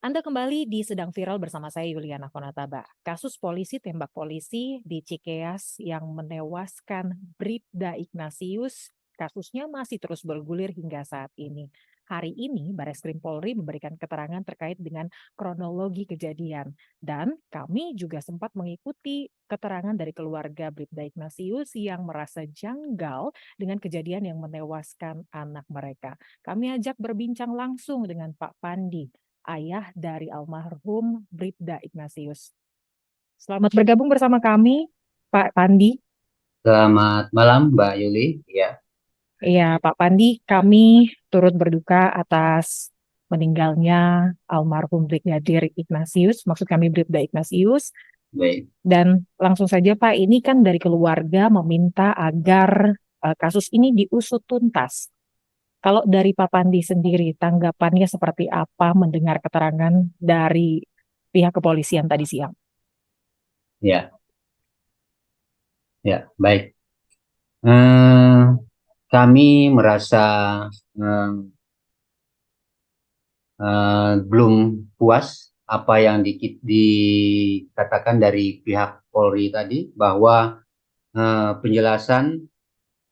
Anda kembali di Sedang Viral bersama saya Yuliana Konataba. Kasus polisi tembak polisi di Cikeas yang menewaskan Bribda Ignatius, kasusnya masih terus bergulir hingga saat ini. Hari ini Bareskrim Polri memberikan keterangan terkait dengan kronologi kejadian. Dan kami juga sempat mengikuti keterangan dari keluarga Bribda Ignatius yang merasa janggal dengan kejadian yang menewaskan anak mereka. Kami ajak berbincang langsung dengan Pak Pandi, ayah dari almarhum Bribda Ignatius. Selamat bergabung bersama kami, Pak Pandi. Selamat malam, Mbak Yuli. Ya, Iya, Pak Pandi, kami turut berduka atas meninggalnya almarhum Brigadir Ignatius, maksud kami Bribda Ignatius. baik. Dan langsung saja Pak, ini kan dari keluarga meminta agar kasus ini diusut tuntas. Kalau dari Pak Pandi sendiri, tanggapannya seperti apa mendengar keterangan dari pihak kepolisian tadi siang? Ya, ya, baik. Eh, Kami merasa eh, belum puas apa yang dikatakan dari pihak Polri tadi bahwa penjelasan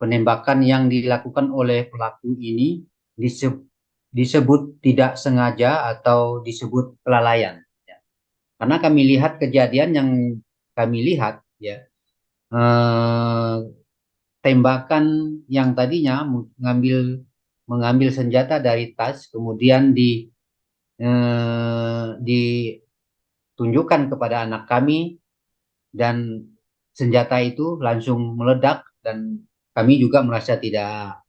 penembakan yang dilakukan oleh pelaku ini disebut tidak sengaja atau disebut kelalaian. Ya. Karena kami lihat kejadian yang kami lihat, ya. eh, Tembakan yang tadinya mengambil senjata dari tas, kemudian ditunjukkan kepada anak kami, dan senjata itu langsung meledak, dan kami juga merasa tidak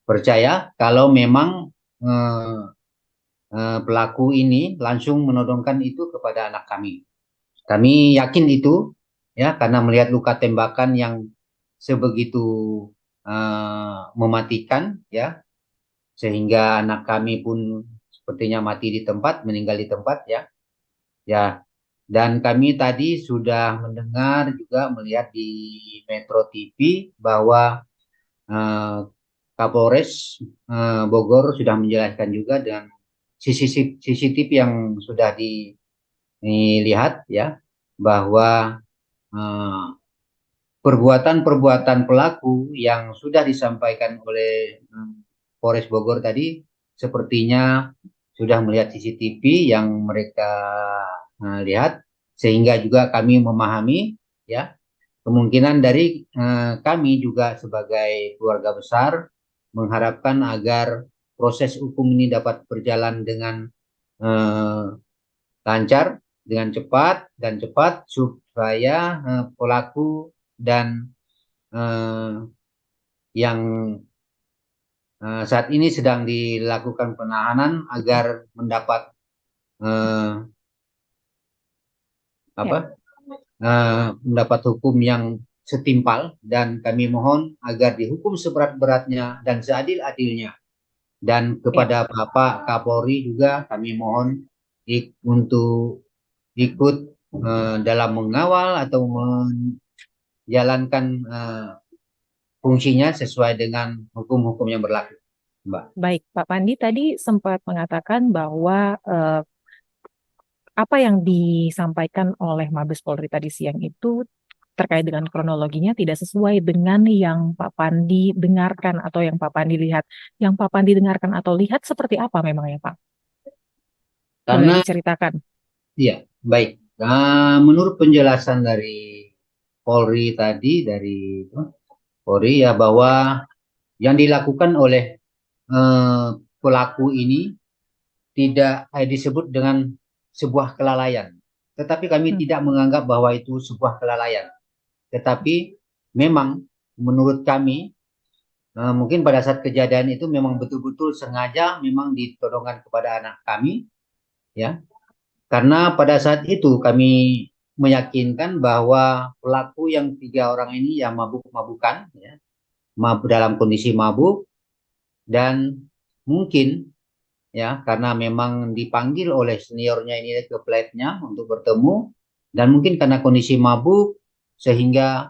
percaya kalau memang eh, pelaku ini langsung menodongkan itu kepada anak kami. Kami yakin itu, ya, karena melihat luka tembakan yang sebegitu mematikan, ya, sehingga anak kami pun sepertinya mati di tempat, meninggal di tempat, ya. Ya, dan kami tadi sudah mendengar juga melihat di Metro TV bahwa eh, Kapolres Bogor sudah menjelaskan juga dengan CCTV yang sudah dilihat, ya, bahwa eh, perbuatan-perbuatan pelaku yang sudah disampaikan oleh Polres Bogor tadi sepertinya sudah melihat CCTV yang mereka lihat, sehingga juga kami memahami, ya, kemungkinan dari kami juga sebagai keluarga besar mengharapkan agar proses hukum ini dapat berjalan dengan eh, lancar, dengan cepat supaya pelaku dan eh, yang saat ini sedang dilakukan penahanan agar mendapat eh, Ya, apa mendapat hukum yang setimpal, dan kami mohon agar dihukum seberat-beratnya dan seadil-adilnya. Dan ya. kepada Bapak Kapolri juga kami mohon untuk ikut dalam mengawal atau menjalankan fungsinya sesuai dengan hukum-hukum yang berlaku, Mbak. Baik, Pak Pandi tadi sempat mengatakan bahwa apa yang disampaikan oleh Mabes Polri tadi siang itu terkait dengan kronologinya tidak sesuai dengan yang Pak Pandi dengarkan atau yang Pak Pandi lihat. Yang Pak Pandi dengarkan atau lihat seperti apa memang ya Pak? Boleh Karena, diceritakan? ya, baik. Menurut penjelasan dari Polri tadi, dari Polri, ya, bahwa yang dilakukan oleh eh, pelaku ini tidak disebut dengan sebuah kelalaian. Tetapi kami Hmm. tidak menganggap bahwa itu sebuah kelalaian. Tetapi memang menurut kami mungkin pada saat kejadian itu memang betul-betul sengaja memang ditodongkan kepada anak kami, ya. Karena pada saat itu kami meyakinkan bahwa pelaku yang tiga orang ini yang mabuk-mabukan, ya, dalam kondisi mabuk, dan mungkin, ya, karena memang dipanggil oleh seniornya ini ke flatnya untuk bertemu, dan mungkin karena kondisi mabuk sehingga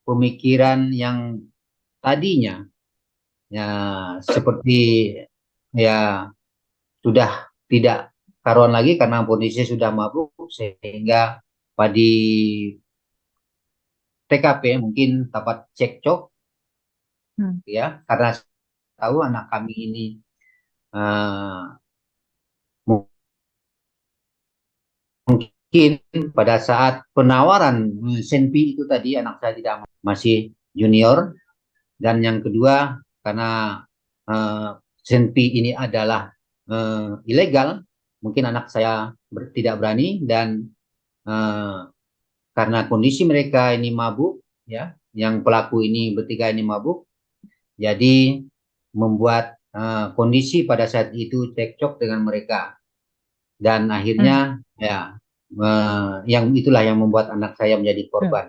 pemikiran yang tadinya, ya, seperti, ya, sudah tidak karuan lagi karena kondisi sudah mabuk sehingga pada TKP mungkin dapat cekcok Hmm. ya karena tahu anak kami ini eh, mungkin pada saat penawaran Senpi itu tadi anak saya tidak masih junior dan yang kedua karena eh, Senpi ini adalah ilegal mungkin anak saya tidak berani dan eh, karena kondisi mereka ini mabuk ya yang pelaku ini bertiga ini mabuk jadi membuat kondisi pada saat itu cekcok dengan mereka dan Hmm. akhirnya ya yang itulah yang membuat anak saya menjadi Hmm. korban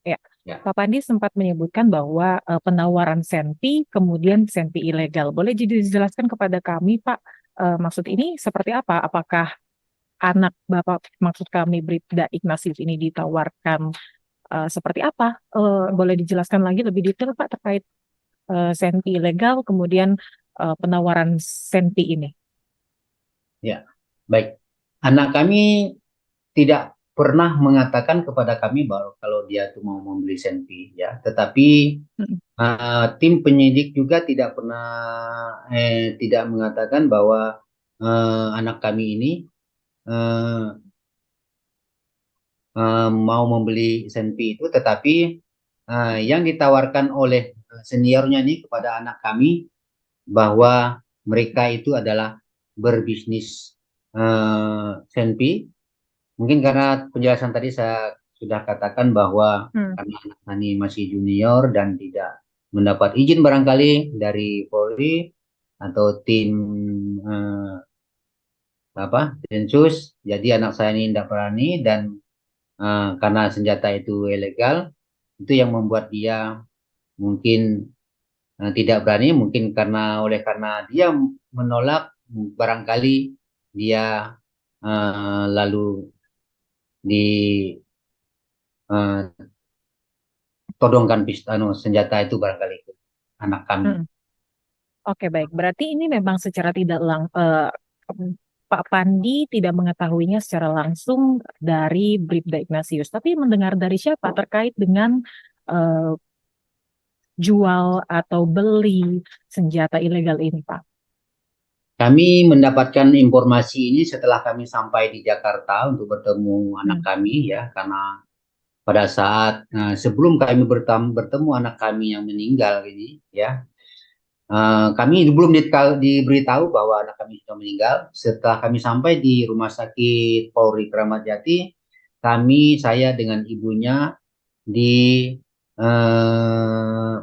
Ya. ya. Pak Pandi sempat menyebutkan bahwa penawaran Senpi kemudian Senpi ilegal. Boleh jadi dijelaskan kepada kami, Pak, maksud ini seperti apa? Apakah anak Bapak, maksud kami Bribda Ignatius ini ditawarkan seperti apa? Boleh dijelaskan lagi lebih detail, Pak, terkait Senpi ilegal kemudian penawaran Senpi ini? Ya, baik. Anak kami tidak pernah mengatakan kepada kami bahwa kalau dia tuh mau membeli senpi ya. Tetapi Mm. tim penyidik juga tidak pernah tidak mengatakan bahwa anak kami ini eh, mau membeli senpi itu. Tetapi yang ditawarkan oleh seniornya ini kepada anak kami bahwa mereka itu adalah berbisnis senpi. Mungkin karena penjelasan tadi saya sudah katakan bahwa Hmm. karena anak Hani masih junior dan tidak mendapat izin barangkali dari Polri atau tim eh, Densus, jadi anak saya ini tidak berani dan karena senjata itu ilegal, itu yang membuat dia mungkin tidak berani, mungkin karena dia menolak barangkali dia lalu di todongkan senjata itu barangkali ke anak kami. Hmm. Oke, baik. Berarti ini memang secara tidak Pak Pandi tidak mengetahuinya secara langsung dari Bribda Ignatius, tapi mendengar dari siapa terkait dengan eh, jual atau beli senjata ilegal ini, Pak? Kami mendapatkan informasi ini setelah kami sampai di Jakarta untuk bertemu anak Hmm. kami ya, karena pada saat sebelum kami bertemu anak kami yang meninggal ini ya, kami belum diberitahu bahwa anak kami sudah meninggal. Setelah kami sampai di Rumah Sakit Polri Kramat Jati, saya dengan ibunya di eh,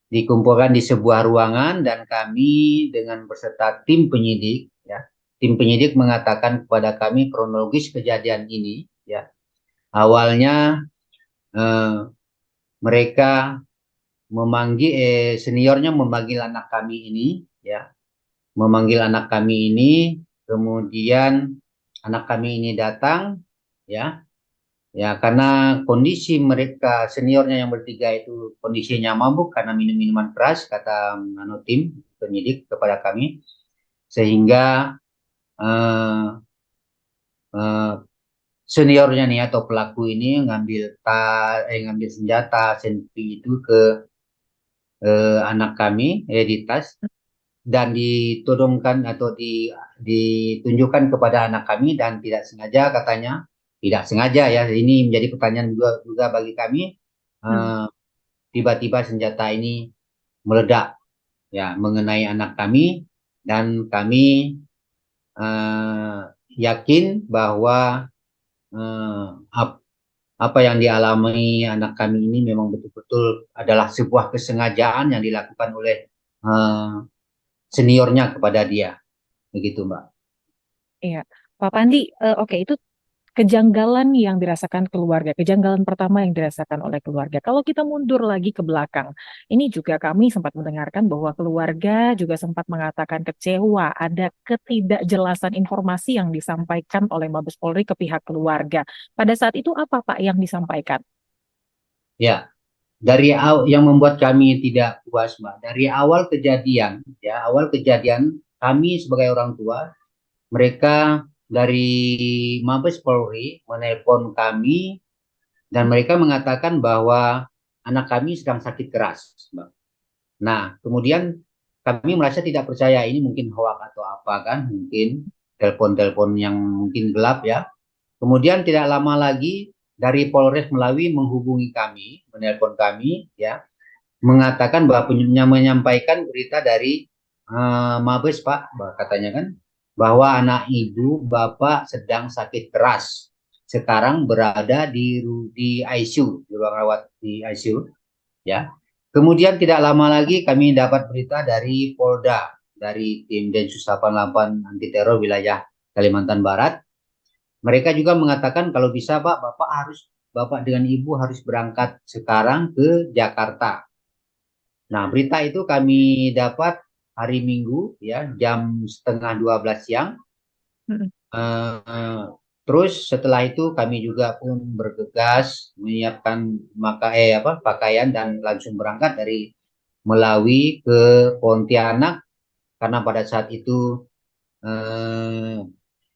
dikumpulkan di sebuah ruangan dan kami dengan beserta tim penyidik ya tim penyidik mengatakan kepada kami kronologis kejadian ini ya awalnya eh, mereka seniornya memanggil anak kami ini ya memanggil anak kami ini kemudian anak kami ini datang ya. Ya, karena kondisi mereka seniornya yang bertiga itu kondisinya mabuk karena minum minuman keras, kata tim penyidik kepada kami, sehingga eh, eh, seniornya nih atau pelaku ini ngambil senjata senpi itu ke anak kami di tas dan ditodongkan atau ditunjukkan kepada anak kami dan tidak sengaja katanya tidak sengaja ya ini menjadi pertanyaan juga bagi kami Hmm. eh, tiba-tiba senjata ini meledak ya mengenai anak kami dan kami eh, yakin bahwa eh, ap- apa yang dialami anak kami ini memang betul-betul adalah sebuah kesengajaan yang dilakukan oleh eh, seniornya kepada dia begitu Mbak. Iya, Pak Pandi, oke itu kejanggalan yang dirasakan keluarga, kejanggalan pertama yang dirasakan oleh keluarga. Kalau kita mundur lagi ke belakang, ini juga kami sempat mendengarkan bahwa keluarga juga sempat mengatakan kecewa, ada ketidakjelasan informasi yang disampaikan oleh Mabes Polri ke pihak keluarga. Pada saat itu apa Pak yang disampaikan? Ya, yang membuat kami tidak puas, Mbak. Dari awal kejadian, ya, awal kejadian kami sebagai orang tua mereka dari Mabes Polri menelpon kami dan mereka mengatakan bahwa anak kami sedang sakit keras, Mbak. Nah, kemudian kami merasa tidak percaya ini mungkin hoak atau apa kan, mungkin telepon-telepon yang mungkin gelap ya. Kemudian tidak lama lagi dari Polres Melawi menghubungi kami, menelpon kami ya, mengatakan bahwa menyampaikan berita dari Mabes Pak, katanya kan bahwa anak ibu bapak sedang sakit keras. Sekarang berada di ICU, di ruang rawat di ICU ya. Kemudian tidak lama lagi kami dapat berita dari Polda, dari tim Densus 88 anti teror wilayah Kalimantan Barat. Mereka juga mengatakan kalau bisa Pak, Bapak dengan Ibu harus berangkat sekarang ke Jakarta. Nah, berita itu kami dapat hari Minggu ya, jam setengah 12 siang. Mm-mm. Eh, terus setelah itu kami juga pun bergegas menyiapkan pakaian dan langsung berangkat dari Melawi ke Pontianak karena pada saat itu eh,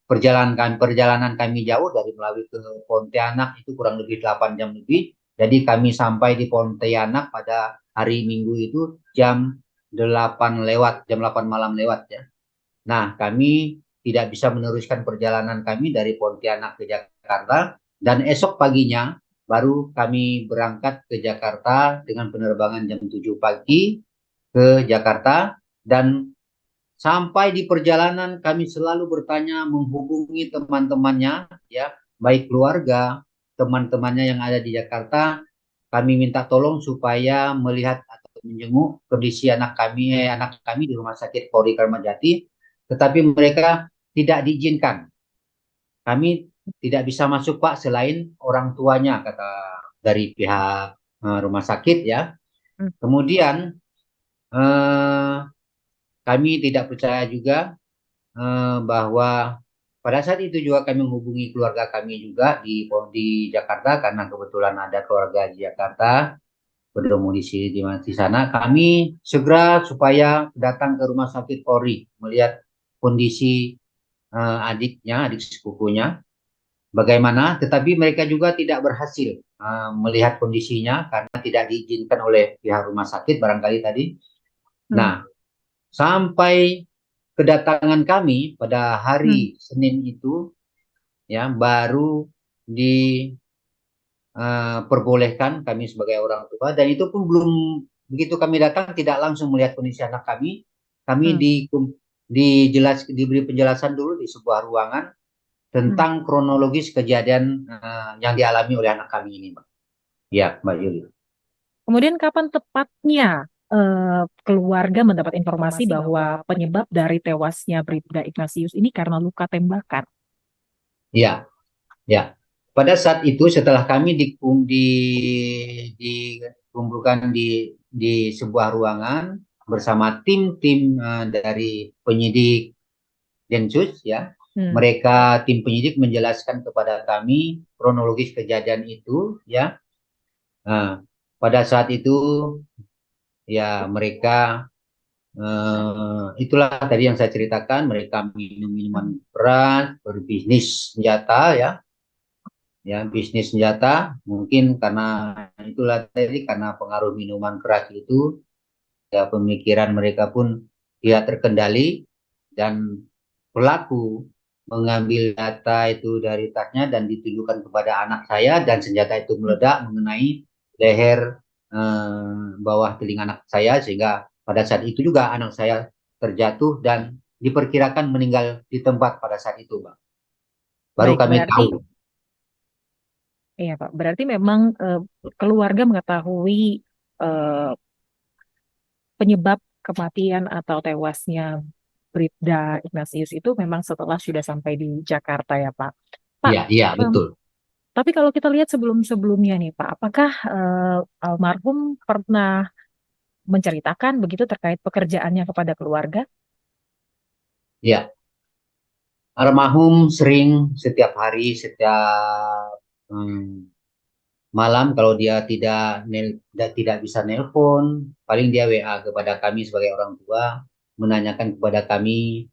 perjalanan kami jauh dari Melawi ke Pontianak itu kurang lebih 8 jam lebih. Jadi kami sampai di Pontianak pada hari Minggu itu jam 8 lewat, jam 8 malam lewat ya. Nah, kami tidak bisa meneruskan perjalanan kami dari Pontianak ke Jakarta dan esok paginya baru kami berangkat ke Jakarta dengan penerbangan jam 7 pagi ke Jakarta dan sampai di perjalanan kami selalu bertanya menghubungi teman-temannya ya, baik keluarga, teman-temannya yang ada di Jakarta, kami minta tolong supaya melihat atau menjenguk kondisi anak kami di Rumah Sakit Polri Kramat Jati, tetapi mereka tidak diizinkan. Kami tidak bisa masuk Pak selain orang tuanya kata dari pihak rumah sakit ya. Mm. Kemudian eh, kami tidak percaya juga bahwa pada saat itu juga kami menghubungi keluarga kami juga di Jakarta karena kebetulan ada keluarga di Jakarta berdomisili di sana. Kami segera supaya datang ke rumah sakit Polri melihat kondisi adik sepupunya bagaimana, tetapi mereka juga tidak berhasil melihat kondisinya karena tidak diizinkan oleh pihak rumah sakit barangkali tadi. Mm. Nah, sampai kedatangan kami pada Mm. hari Senin itu ya baru diperbolehkan kami sebagai orang tua dan itu pun belum begitu kami datang tidak langsung melihat kondisi anak kami. Kami Mm. diberi penjelasan dulu di sebuah ruangan Mm. tentang kronologis kejadian yang dialami oleh anak kami ini, Mbak. Ya, Mbak Yuli. Kemudian kapan tepatnya keluarga mendapat informasi bahwa penyebab dari tewasnya Bribda Ignatius ini karena luka tembakan? Ya, ya. Pada saat itu setelah kami dikumpulkan di sebuah ruangan bersama tim-tim dari penyidik Densus ya. Hmm. Mereka tim penyidik menjelaskan kepada kami kronologis kejadian itu ya. Nah, pada saat itu ya mereka itulah tadi yang saya ceritakan mereka minum minuman Hmm. keras, berbisnis senjata ya bisnis senjata mungkin karena itulah tadi karena pengaruh minuman keras itu ya pemikiran mereka pun tidak terkendali dan pelaku mengambil data itu dari tasnya dan ditujukan kepada anak saya dan senjata itu meledak mengenai leher bawah telinga anak saya sehingga pada saat itu juga anak saya terjatuh dan diperkirakan meninggal di tempat pada saat itu, Bang. Baru Baik, kami berarti tahu. iya Pak, berarti memang keluarga mengetahui eh, penyebab kematian atau tewasnya Bribda Ignatius itu memang setelah sudah sampai di Jakarta ya Pak. Pak, Iya, iya, em, betul. tapi kalau kita lihat sebelum-sebelumnya nih Pak, apakah almarhum pernah menceritakan begitu terkait pekerjaannya kepada keluarga? Ya, almarhum sering setiap hari, setiap malam kalau dia tidak bisa nelpon, paling dia WA kepada kami sebagai orang tua, menanyakan kepada kami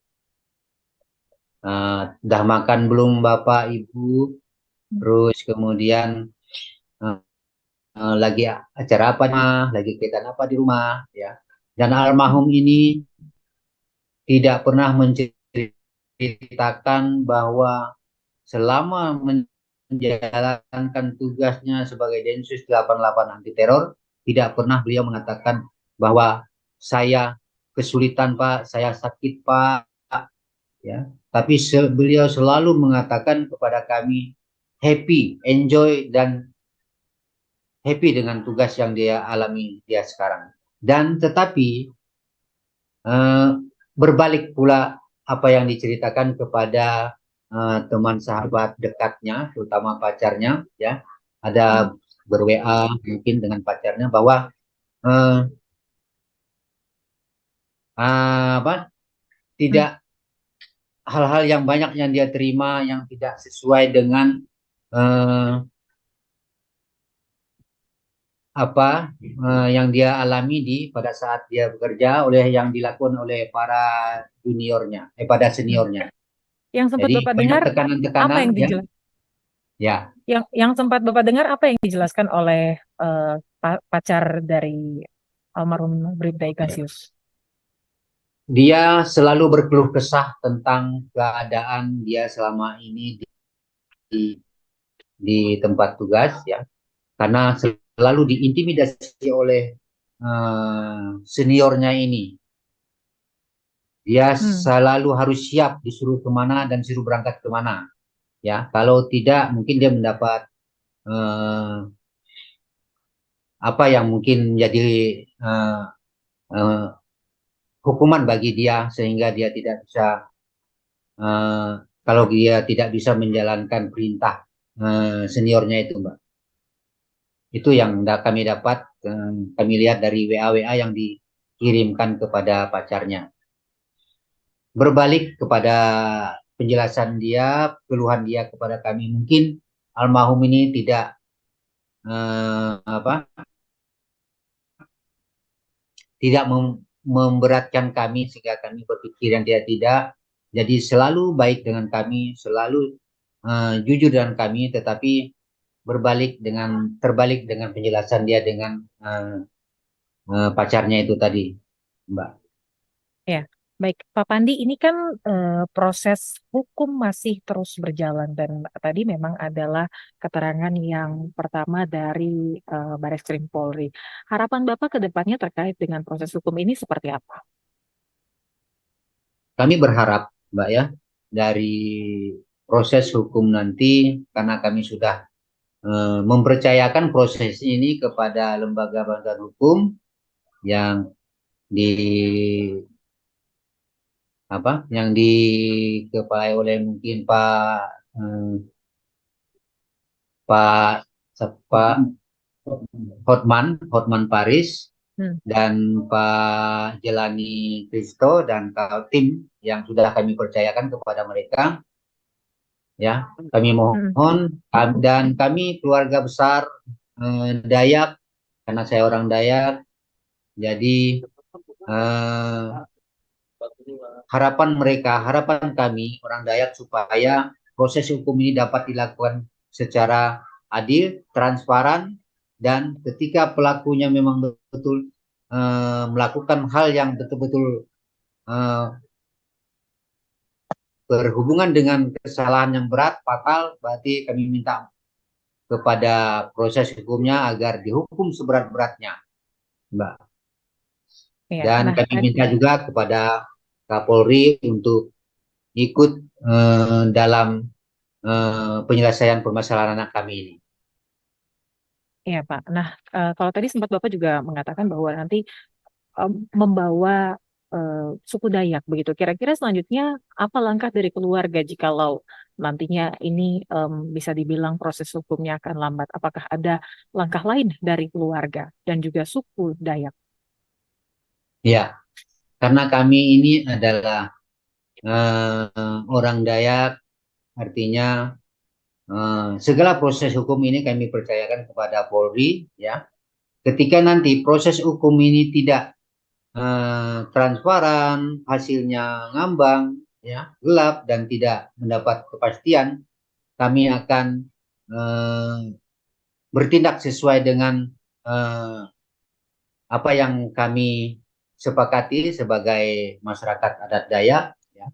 Udah makan belum Bapak Ibu, terus kemudian eh, lagi acara apa, lagi kegiatan apa di rumah, ya. Dan almarhum ini tidak pernah menceritakan bahwa selama menjalankan tugasnya sebagai Densus 88 anti teror, tidak pernah beliau mengatakan bahwa saya kesulitan Pak, saya sakit Pak, ya. Tapi beliau selalu mengatakan kepada kami happy, enjoy, dan happy dengan tugas yang dia alami dia sekarang. Dan tetapi eh, berbalik pula apa yang diceritakan kepada teman sahabat dekatnya, terutama pacarnya, ya, Hmm. ada ber-WA mungkin dengan pacarnya bahwa eh, apa Hmm. tidak hal-hal yang banyak yang dia terima yang tidak sesuai dengan eh, apa yang dia alami pada saat dia bekerja oleh yang dilakukan oleh para juniornya, pada Hmm. seniornya. Yang sempat Jadi Bapak banyak dengar apa tekanan-tekanan, yang ya, dijelas ya. yang sempat Bapak dengar apa yang dijelaskan oleh pacar dari almarhum Bribda Igatius? Dia selalu berkeluh kesah tentang keadaan dia selama ini di, di tempat tugas, ya, karena selalu diintimidasi oleh seniornya ini. Dia Hmm. selalu harus siap disuruh kemana dan disuruh berangkat kemana. Ya, kalau tidak mungkin dia mendapat eh, apa yang mungkin menjadi eh, eh, hukuman bagi dia sehingga dia tidak bisa eh, kalau dia tidak bisa menjalankan perintah seniornya itu, Mbak. Itu yang kami dapat, kami lihat dari WA-WA yang dikirimkan kepada pacarnya. Berbalik kepada penjelasan dia, keluhan dia kepada kami, mungkin almarhum ini tidak apa tidak memberatkan kami sehingga kami berpikir yang dia tidak. Jadi selalu baik dengan kami, selalu jujur dengan kami, tetapi terbalik dengan penjelasan dia dengan pacarnya itu tadi, Mbak. Ya, baik Pak Pandi, ini kan proses hukum masih terus berjalan dan tadi memang adalah keterangan yang pertama dari Bareskrim Polri. Harapan Bapak ke depannya terkait dengan proses hukum ini seperti apa? Kami berharap, Mbak, ya, dari proses hukum nanti, karena kami sudah mempercayakan proses ini kepada lembaga bantuan hukum yang di yang dikepalai oleh mungkin eh, Pak Pak Hotman Paris Hmm. dan Pak Jelani Kristo dan tim yang sudah kami percayakan kepada mereka, ya. Kami Hmm. mohon dan kami keluarga besar Dayak, karena saya orang Dayak, jadi eh, harapan kami orang Dayak supaya proses hukum ini dapat dilakukan secara adil, transparan, dan ketika pelakunya memang betul melakukan hal yang betul-betul eh, berhubungan dengan kesalahan yang berat, fatal, berarti kami minta kepada proses hukumnya agar dihukum seberat-beratnya, Mbak. Ya, Dan nah kami tadi minta juga kepada Kapolri untuk ikut dalam penyelesaian permasalahan anak kami ini. ya Pak. Nah, kalau tadi sempat Bapak juga mengatakan bahwa nanti membawa suku Dayak begitu. Kira-kira selanjutnya apa langkah dari keluarga jikalau nantinya ini bisa dibilang proses hukumnya akan lambat? Apakah ada langkah lain dari keluarga dan juga suku Dayak? Ya, karena kami ini adalah orang Dayak, artinya segala proses hukum ini kami percayakan kepada Polri, ya. Ketika nanti proses hukum ini tidak transparan, hasilnya ngambang, ya gelap dan tidak mendapat kepastian, kami akan eh, bertindak sesuai dengan eh, apa yang kami sepakati sebagai masyarakat adat Dayak, ya.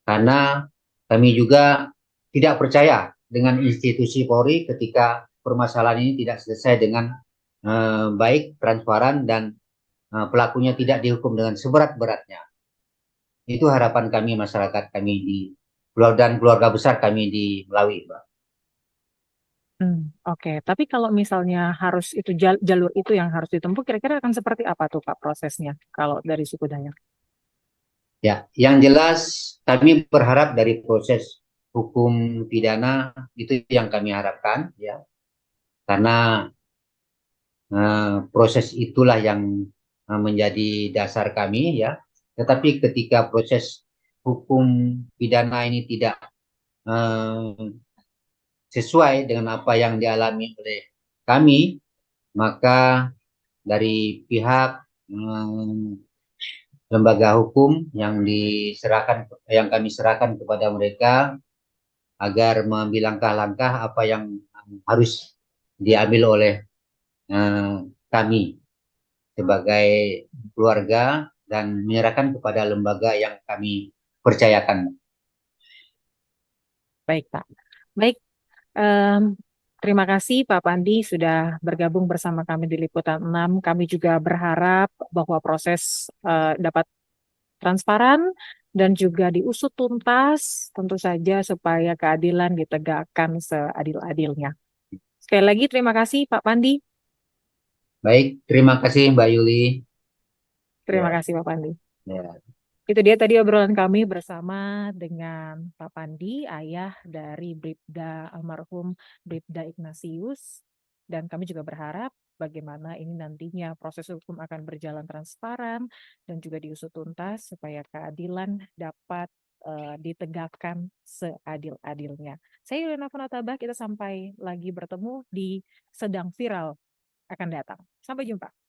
Karena kami juga tidak percaya dengan institusi Polri ketika permasalahan ini tidak selesai dengan baik, transparan, dan pelakunya tidak dihukum dengan seberat-beratnya. Itu harapan kami masyarakat kami di dan keluarga besar kami di Melawi, Mbak. Oke. Tapi kalau misalnya harus itu jalur itu yang harus ditempuh, kira-kira akan seperti apa tuh Pak prosesnya kalau dari suku Dayak? Ya, yang jelas kami berharap dari proses hukum pidana itu yang kami harapkan, ya, karena proses itulah yang menjadi dasar kami, ya. Tetapi ketika proses hukum pidana ini tidak eh, sesuai dengan apa yang dialami oleh kami, maka dari pihak lembaga hukum yang kami serahkan kepada mereka agar mengambil langkah-langkah apa yang harus diambil oleh eh, kami sebagai keluarga dan menyerahkan kepada lembaga yang kami percayakan. Baik Pak. Baik, em, terima kasih Pak Pandi sudah bergabung bersama kami di Liputan 6. Kami juga berharap bahwa proses dapat transparan dan juga diusut tuntas, tentu saja supaya keadilan ditegakkan seadil-adilnya. Sekali lagi terima kasih Pak Pandi. Baik, terima kasih Mbak Yuli. Terima Ya, kasih Pak Pandi. ya. Itu dia tadi obrolan kami bersama dengan Pak Pandi, ayah dari Bribda almarhum Bribda Ignatius. Dan kami juga berharap bagaimana ini nantinya proses hukum akan berjalan transparan dan juga diusut tuntas supaya keadilan dapat ditegakkan seadil-adilnya. Saya Yulena Funatabah, kita sampai lagi bertemu di Sedang Viral akan datang. Sampai jumpa.